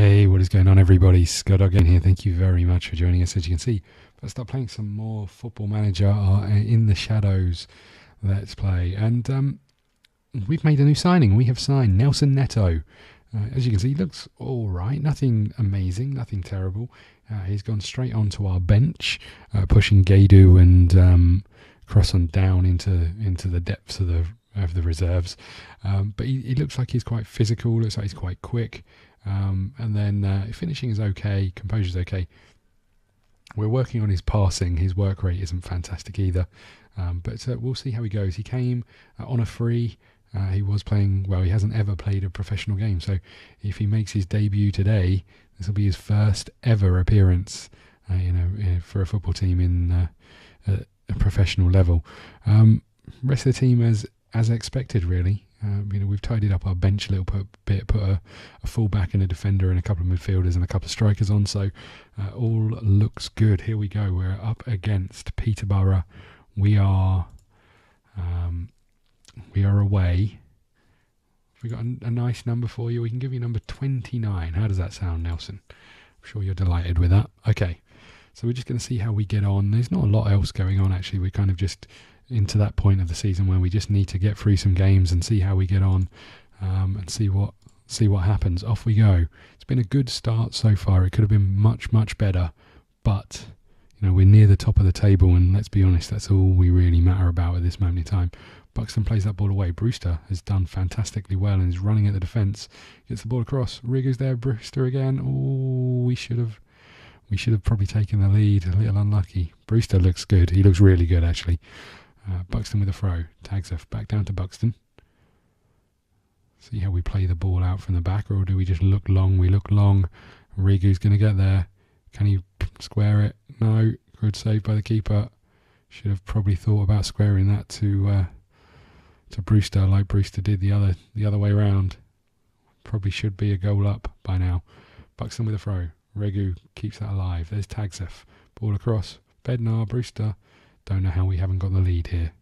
Hey, what is going on, everybody? ScottDogGaming here. Thank you very much for joining us. As you can see, let's start playing some more Football Manager in the Shadows Let's Play. And we've made a new signing. We have signed Nelson Neto. As you can see, he looks all right. Nothing amazing, nothing terrible. He's gone straight onto our bench, pushing Gaidu and Crossan down into the depths of the reserves. But he looks like he's quite physical. Looks like he's quite quick. And then finishing is okay, composure is okay. We're working on his passing. His work rate isn't fantastic either, but we'll see how he goes. He came on a free. He was playing well. He hasn't ever played a professional game, so if he makes his debut today, this will be his first ever appearance, for a football team in a professional level. Rest of the team as expected, really. We've tidied up our bench a little bit, put a full-back and a defender and a couple of midfielders and a couple of strikers on, so all looks good. Here we go. We're up against Peterborough. We are away. We've got a nice number for you. We can give you number 29. How does that sound, Nelson? I'm sure you're delighted with that. Okay, so we're just going to see how we get on. There's not a lot else going on, actually. We're kind of just into that point of the season where we just need to get through some games and see how we get on, and see what happens. Off we go. It's been a good start so far. It could have been much better, but we're near the top of the table, and let's be honest, that's all we really matter about at this moment in time. Buxton plays that ball away. Brewster has done fantastically well and is running at the defence. Gets the ball across. Rigger's there. Brewster again. Oh, we should have probably taken the lead. A little unlucky. Brewster looks good. He looks really good, actually. Buxton with a throw. Tags off. Back down to Buxton. See how we play the ball out from the back, or do we just look long? We look long. Rigu's going to get there. Can he square it? No. Good save by the keeper. Should have probably thought about squaring that to Brewster, like Brewster did the other way around. Probably should be a goal up by now. Buxton with a throw. Rigu keeps that alive. There's Tagsef. Ball across. Bednar. Brewster. Don't know how we haven't got the lead here.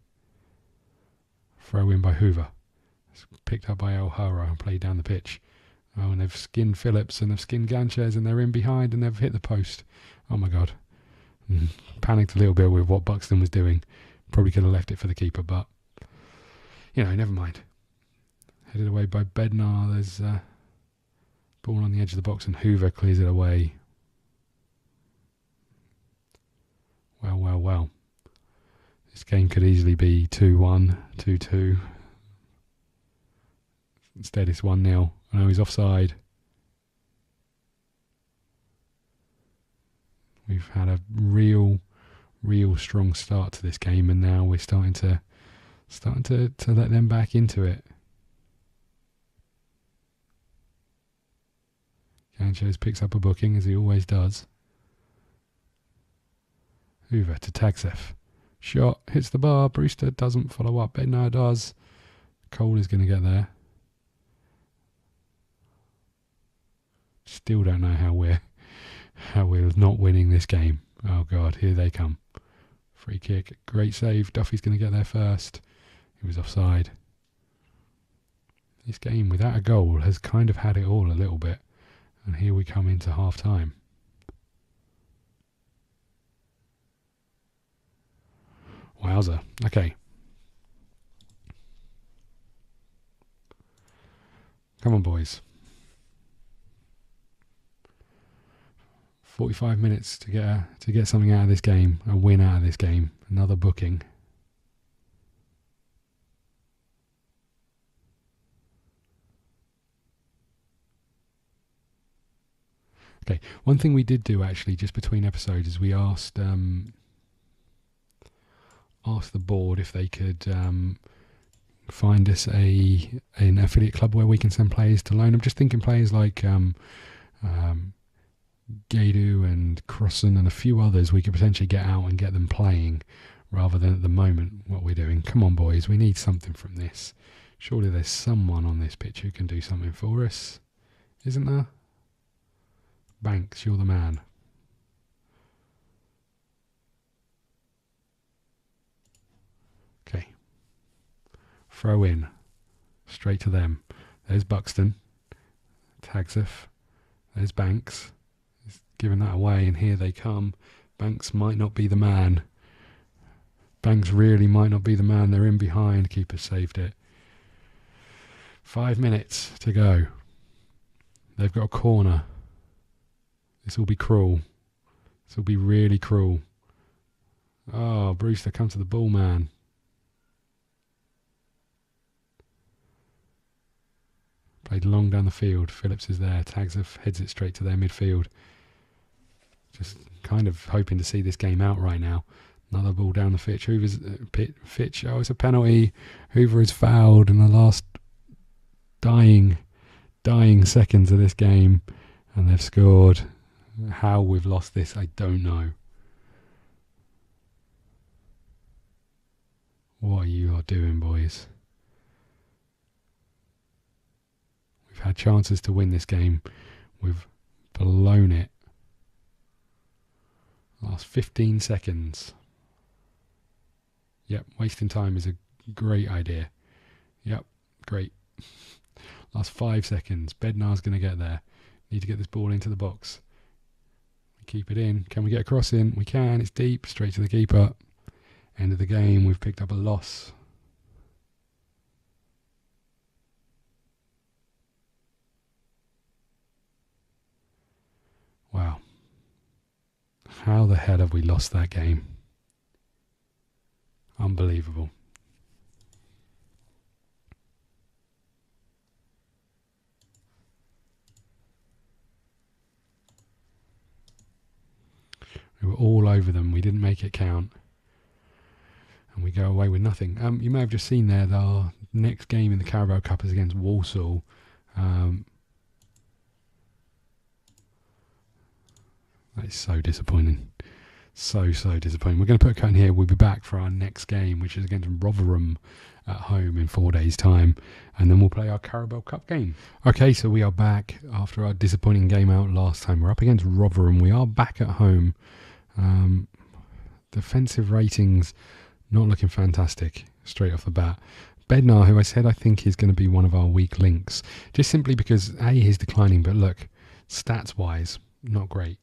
Throw in by Hoover. It's picked up by O'Hara and played down the pitch. Oh, and they've skinned Phillips and they've skinned Ganchez and they're in behind and they've hit the post. Oh my God. Panicked a little bit with what Buxton was doing. Probably could have left it for the keeper, but never mind. Headed away by Bednar. There's ball on the edge of the box and Hoover clears it away. Well. This game could easily be 2-1, 2-2. Instead it's 1-0. I know he's offside. We've had a real strong start to this game, and now we're starting to let them back into it. Ganchez picks up a booking, as he always does. Hoover to Tagsef. Shot, hits the bar. Brewster doesn't follow up. Bednar does. Cole is going to get there. Still don't know how we're not winning this game. Oh God, here they come. Free kick, great save. Duffy's going to get there first. He was offside. This game without a goal has kind of had it all a little bit. And here we come into half time. Wowza. Okay. Come on, boys. 45 minutes to get something out of this game, a win out of this game, another booking. Okay, one thing we did do actually just between episodes is we asked the board if they could find us an affiliate club where we can send players to loan. I'm just thinking players like Gaidu and Crossan and a few others we could potentially get out and get them playing rather than at the moment what we're doing. Come on, boys, we need something from this. Surely there's someone on this pitch who can do something for us, isn't there? Banks, you're the man. Okay. Throw in. Straight to them. There's Buxton. Tagsef. There's Banks. He's giving that away, and here they come. Banks might not be the man. Banks really might not be the man. They're in behind. Keeper saved it. 5 minutes to go. They've got a corner. This will be cruel. This will be really cruel. Oh, Brewster, come to the ball, man. Played long down the field. Phillips is there. Tags heads it straight to their midfield. Just kind of hoping to see this game out right now. Another ball down the pitch. Hoover's Fitch. Oh, it's a penalty. Hoover is fouled in the last dying seconds of this game, and they've scored. How we've lost this, I don't know. What are you lot doing, boys? We've had chances to win this game. We've blown it. Last 15 seconds. Yep, wasting time is a great idea. Yep, great. Last 5 seconds. Bednar's going to get there. Need to get this ball into the box. Keep it in. Can we get a cross in? We can. It's deep. Straight to the keeper. End of the game. We've picked up a loss. Wow. How the hell have we lost that game? Unbelievable. We were all over them. We didn't make it count. And we go away with nothing. You may have just seen there that our next game in the Carabao Cup is against Walsall. That is so disappointing. So disappointing. We're going to put a cut in here. We'll be back for our next game, which is against Rotherham at home in 4 days' time. And then we'll play our Carabao Cup game. Okay, so we are back after our disappointing game out last time. We're up against Rotherham. We are back at home. Defensive ratings not looking fantastic straight off the bat. Bednar, who I said I think is going to be one of our weak links, just simply because A, he's declining, but look, stats-wise, not great.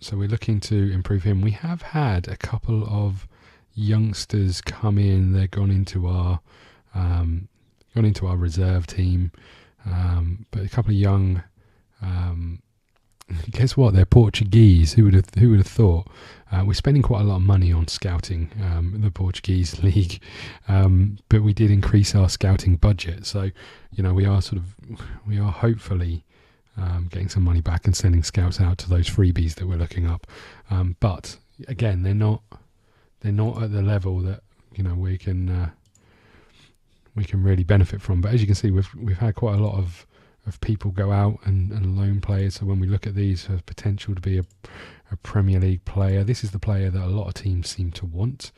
So we're looking to improve him. We have had a couple of youngsters come in. They've gone into our reserve team, but a couple of young. Guess what? They're Portuguese. Who would have thought? We're spending quite a lot of money on scouting the Portuguese league, but we did increase our scouting budget. So we are hopefully getting some money back and sending scouts out to those freebies that we're looking up. But again, they're not at the level that we can really benefit from. But as you can see, we've had quite a lot of people go out and loan players. So when we look at these, has potential to be a Premier League player. This is the player that a lot of teams seem to want.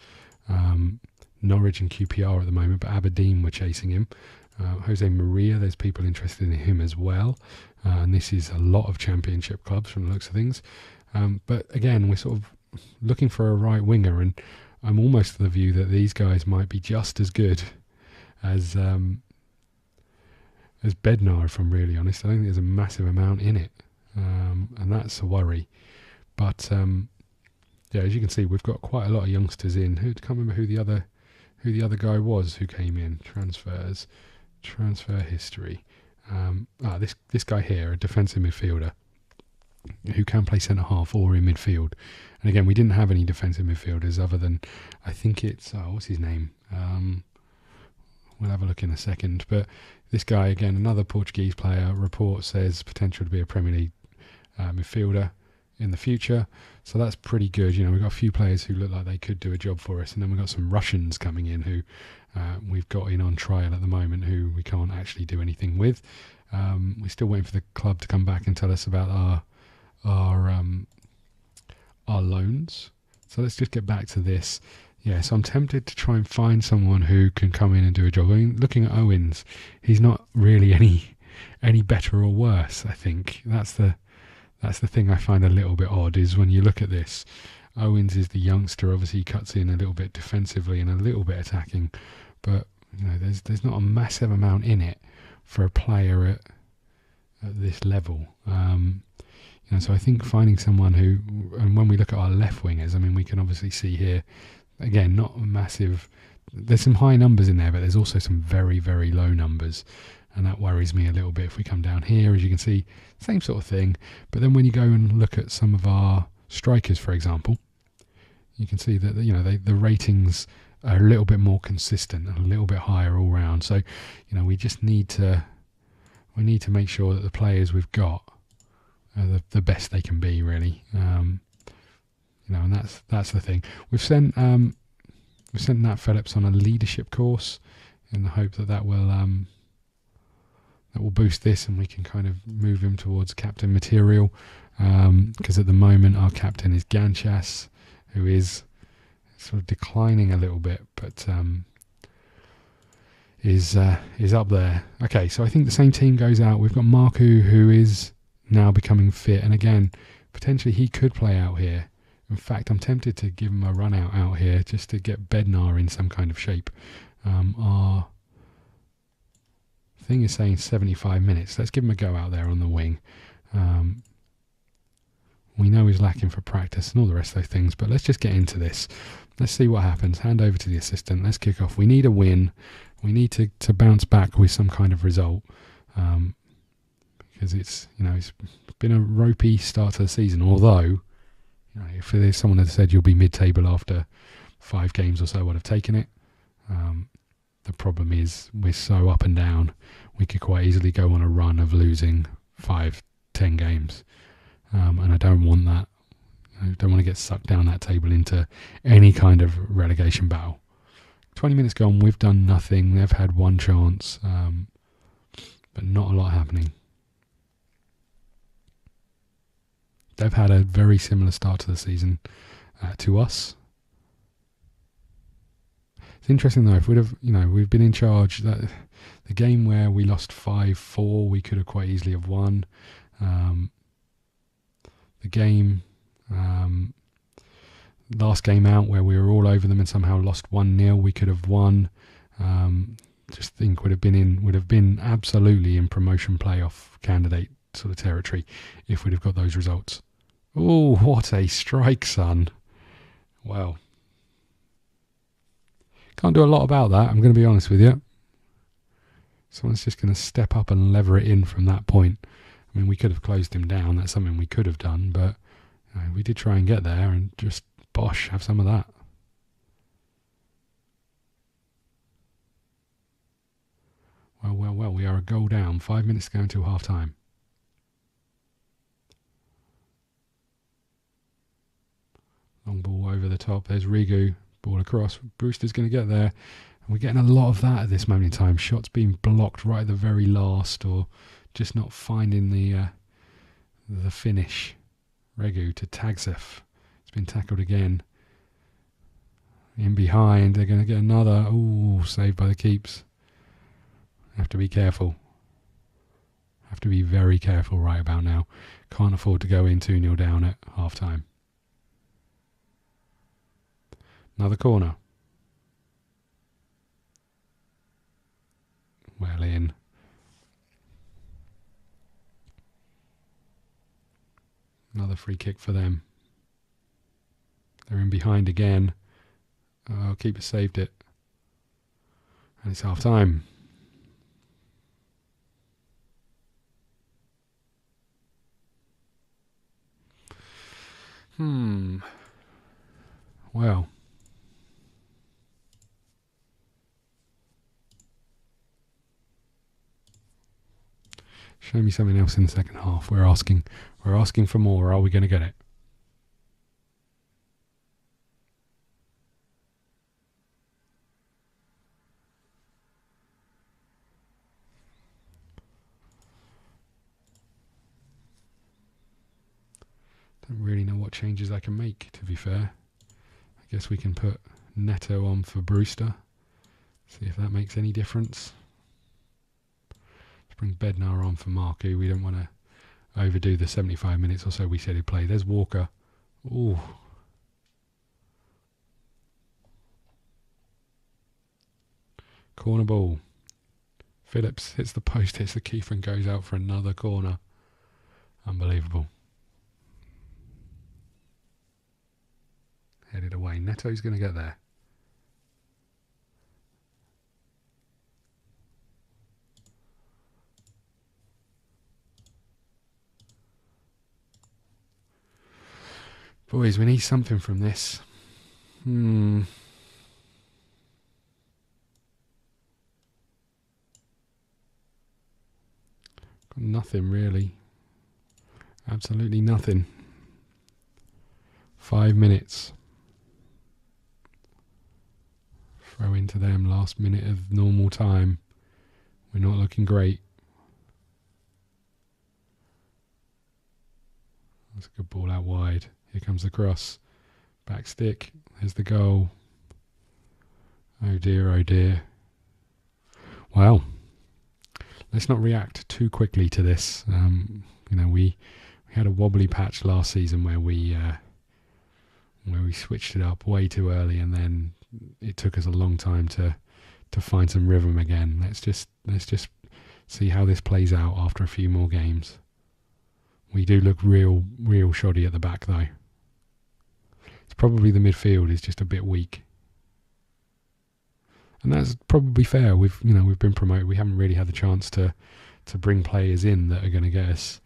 Norwich and QPR at the moment, but Aberdeen were chasing him. Jose Maria, there's people interested in him as well. And this is a lot of championship clubs from the looks of things. But again, we're sort of looking for a right winger, and I'm almost of the view that these guys might be just as good as Bednar, if I'm really honest. I don't think there's a massive amount in it, and that's a worry. But yeah, as you can see, we've got quite a lot of youngsters in. I can't remember who the other guy was who came in. Transfer history. This guy here, a defensive midfielder who can play centre half or in midfield. And again, we didn't have any defensive midfielders other than, I think it's what's his name? We'll have a look in a second. But this guy, again, another Portuguese player, report says potential to be a Premier League midfielder in the future. So that's pretty good. We've got a few players who look like they could do a job for us. And then we've got some Russians coming in who we've got in on trial at the moment who we can't actually do anything with. We're still waiting for the club to come back and tell us about our loans. So let's just get back to this. Yeah, so I'm tempted to try and find someone who can come in and do a job. I mean, looking at Owens, he's not really any better or worse. I think that's the thing I find a little bit odd, is when you look at this, Owens is the youngster. Obviously, he cuts in a little bit defensively and a little bit attacking, but there's not a massive amount in it for a player at this level. So I think finding someone who, and when we look at our left wingers, I mean, we can obviously see here, again, not a massive, there's some high numbers in there, but there's also some very, very low numbers. And that worries me a little bit. If we come down here, as you can see, same sort of thing. But then when you go and look at some of our strikers, for example, you can see that, the ratings are a little bit more consistent and a little bit higher all round. So, we just need to make sure that the players we've got are the best they can be, really. And that's the thing. We've sent Nat Phillips on a leadership course in the hope that will boost this, and we can kind of move him towards captain material. Because at the moment our captain is Ganchas, who is sort of declining a little bit, but is up there. Okay, so I think the same team goes out. We've got Marku, who is now becoming fit, and again, potentially he could play out here. In fact, I'm tempted to give him a run out here just to get Bednar in some kind of shape. Our thing is saying 75 minutes. Let's give him a go out there on the wing. We know he's lacking for practice and all the rest of those things, but let's just get into this. Let's see what happens. Hand over to the assistant. Let's kick off. We need a win. We need to bounce back with some kind of result, because it's been a ropey start to the season. Although, if there's someone that said you'll be mid-table after 5 games or so, I'd have taken it. The problem is we're so up and down. We could quite easily go on a run of losing 5-10 games, and I don't want that. I don't want to get sucked down that table into any kind of relegation battle. 20 minutes gone, we've done nothing. They've had one chance, but not a lot happening. They've had a very similar start to the season to us. It's interesting though, if we'd have, we've been in charge, that the game where we lost 5-4, we could have quite easily have won. The game, last game out where we were all over them and somehow lost 1-0, we could have won. Just think would have been absolutely in promotion playoff candidate sort of territory if we'd have got those results. Oh, what a strike, son. Well, can't do a lot about that, I'm going to be honest with you. Someone's just going to step up and lever it in from that point. I mean, we could have closed him down. That's something we could have done, but we did try and get there and just, bosh, have some of that. Well, we are a goal down. 5 minutes to go until half time. Long ball over the top. There's Rigu. Ball across. Brewster's going to get there. And we're getting a lot of that at this moment in time. Shots being blocked right at the very last, or just not finding the finish. Regu to Tagsef. It's been tackled again. In behind. They're going to get another. Ooh, saved by the keeps. Have to be careful. Have to be very careful right about now. Can't afford to go in 2-0 down at half time. Another corner. Well in. Another free kick for them. They're in behind again. Oh, keeper saved it. And it's half time. Well. Show me something else in the second half. We're asking for more. Are we going to get it? Don't really know what changes I can make, to be fair. I guess we can put Neto on for Brewster. See if that makes any difference. Let's bring Bednar on for Marku. We don't want to overdo the 75 minutes or so we said he'd play. There's Walker. Ooh. Corner ball. Phillips hits the post, hits the keeper and goes out for another corner. Unbelievable. Headed away. Neto's going to get there. Boys, we need something from this. Got nothing really. Absolutely nothing. 5 minutes. Throw into them last minute of normal time. We're not looking great. That's a good ball out wide. Here comes the cross. Back stick. There's the goal. Oh dear, oh dear. Well, let's not react too quickly to this. We had a wobbly patch last season where we switched it up way too early, and then it took us a long time to find some rhythm again. Let's just see how this plays out after a few more games. We do look real shoddy at the back though. It's probably the midfield is just a bit weak. And that's probably fair. We've been promoted. We haven't really had the chance to bring players in that are going to get us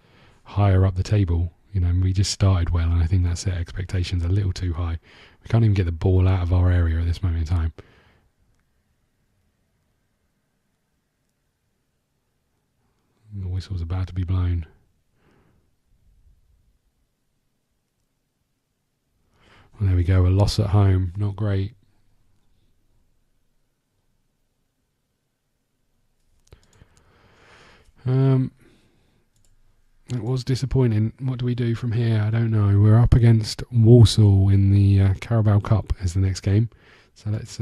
higher up the table. We just started well, and I think that set expectations a little too high. We can't even get the ball out of our area at this moment in time. The whistle's about to be blown. Well, there we go. A loss at home. Not great. It was disappointing. What do we do from here? I don't know. We're up against Walsall in the Carabao Cup as the next game. So let's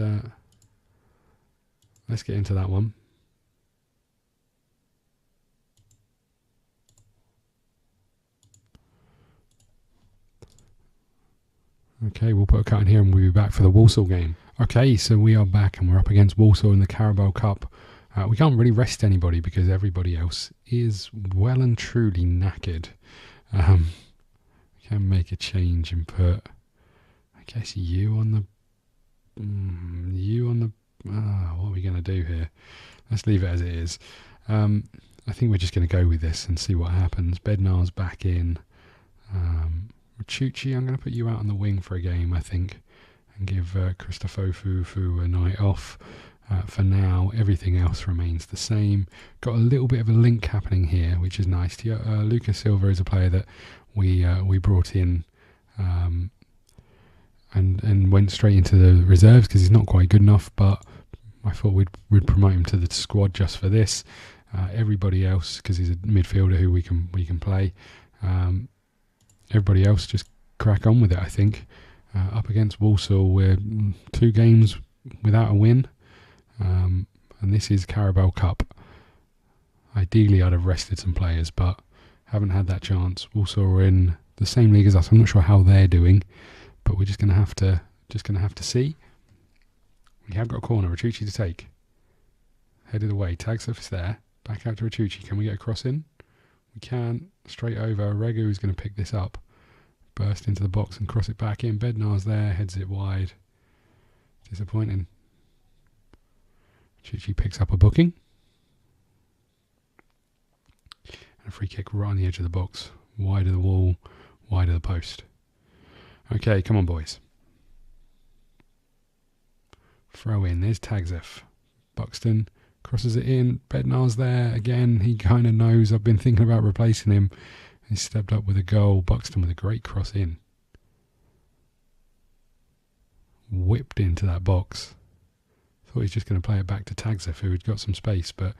get into that one. Okay, we'll put a cut in here and we'll be back for the Walsall game. Okay, so we are back and we're up against Walsall in the Carabao Cup. We can't really rest anybody because everybody else is well and truly knackered. We can make a change and put, I guess, you on the... what are we going to do here? Let's leave it as it is. I think we're just going to go with this and see what happens. Bednar's back in. Rachucci, I'm going to put you out on the wing for a game, I think, and give Christofofu a night off. For now, everything else remains the same. Got a little bit of a link happening here, which is nice. Lucas Silva is a player that we brought in and went straight into the reserves because he's not quite good enough, but I thought we'd promote him to the squad just for this. Everybody else, because he's a midfielder who we can play. Everybody else just crack on with it, I think. Up against Walsall, we're 2 games without a win. And this is Carabao Cup. Ideally, I'd have rested some players, but haven't had that chance. Walsall are in the same league as us. I'm not sure how they're doing, but we're just going to have to see. We have got a corner. Rachucci to take. Headed away. Tag surface there. Back out to Rachucci. Can we get a cross in? We can. Straight over. Regu is going to pick this up. Burst into the box and cross it back in. Bednar's there. Heads it wide. Disappointing. Rachucci picks up a booking. And a free kick right on the edge of the box. Wide of the wall. Wide of the post. Okay, come on, boys. Throw in. There's Tagzef. Buxton crosses it in. Bednar's there. Again, he kind of knows I've been thinking about replacing him. He stepped up with a goal. Buxton with a great cross in. Whipped into that box. Thought he's just going to play it back to Tagzef, who had got some space, but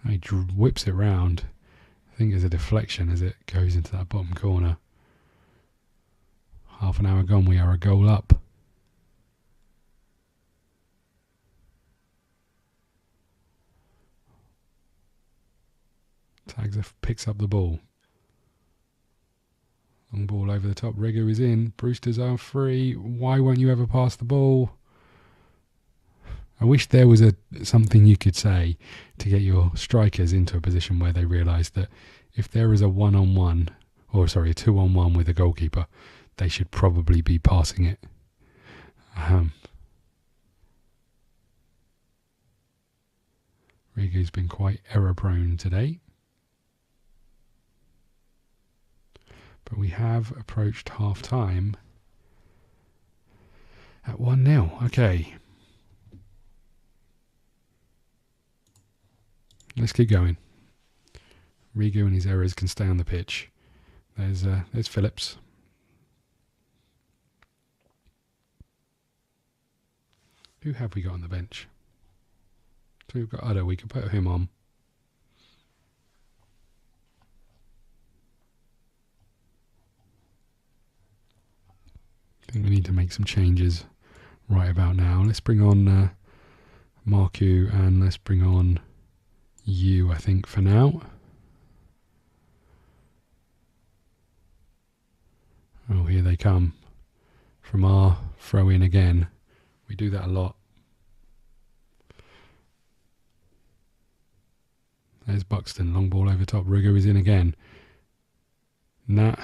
he whips it round. I think there's a deflection as it goes into that bottom corner. Half an hour gone, we are a goal up. Tagzef picks up the ball. Long ball over the top. Regu is in. Brewsters are free. Why won't you ever pass the ball? I wish there was something you could say to get your strikers into a position where they realise that if there is a 1-on-1, or sorry, a 2-on-1 with a goalkeeper, they should probably be passing it. Rigu's been quite error prone today. But we have approached half time at 1-0. Okay. Let's keep going. Rigu and his errors can stay on the pitch. There's Phillips. Who have we got on the bench? So we've got Udder, we can put him on. I think we need to make some changes right about now. Let's bring on Marku and let's bring on you, I think, for now. Oh, here they come. From our throw in again. We do that a lot. There's Buxton, long ball over top. Rigu is in again. Nah.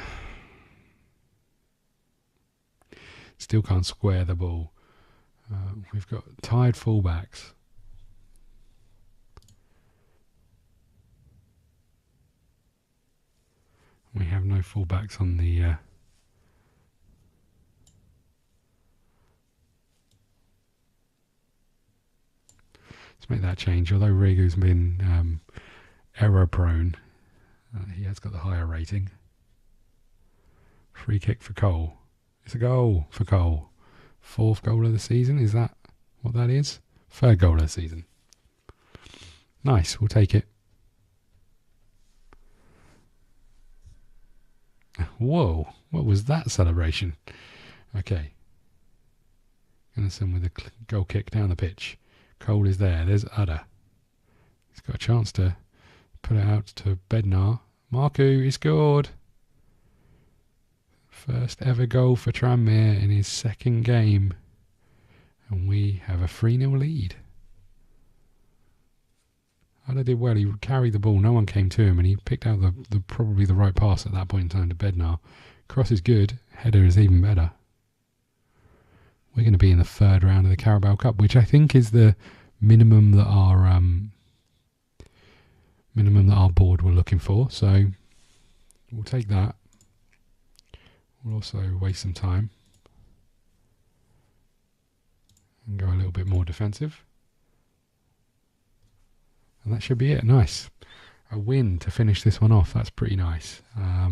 Still can't square the ball. We've got tired fullbacks. We have no fullbacks on the... Let's make that change. Although Rigu's been error prone, he has got the higher rating. Free kick for Cole. It's a goal for Cole. 4th goal of the season. Is that what that is? 3rd goal of the season. Nice. We'll take it. Whoa. What was that celebration? Okay. Innocent with a goal kick down the pitch. Cole is there. There's Udder. He's got a chance to put it out to Bednar. Marku, he scored. First ever goal for Tranmere in his 2nd game. And we have a 3-0 lead. Udder did well. He carried the ball. No one came to him and he picked out the probably the right pass at that point in time to Bednar. Cross is good. Header is even better. We're going to be in the 3rd round of the Carabao Cup, which I think is the minimum that our board were looking for. So we'll take that. We'll also waste some time and go a little bit more defensive. And that should be it. Nice. A win to finish this one off. That's pretty nice. I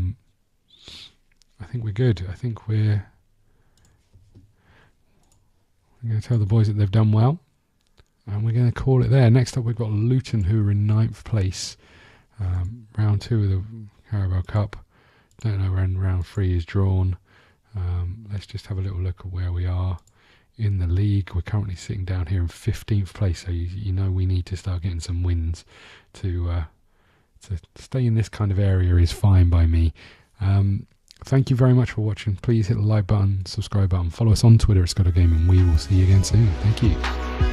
think we're good. I think we're going to tell the boys that they've done well. And we're going to call it there. Next up, we've got Luton, who are in 9th place. Round 2 of the Carabao Cup. Don't know when round 3 is drawn. Let's just have a little look at where we are in the league. We're currently sitting down here in 15th place, so you know we need to start getting some wins to stay in this kind of area is fine by me. Thank you very much for watching. Please hit the like button, subscribe button, follow us on Twitter at ScottDogGaming, and we will see you again soon. Thank you.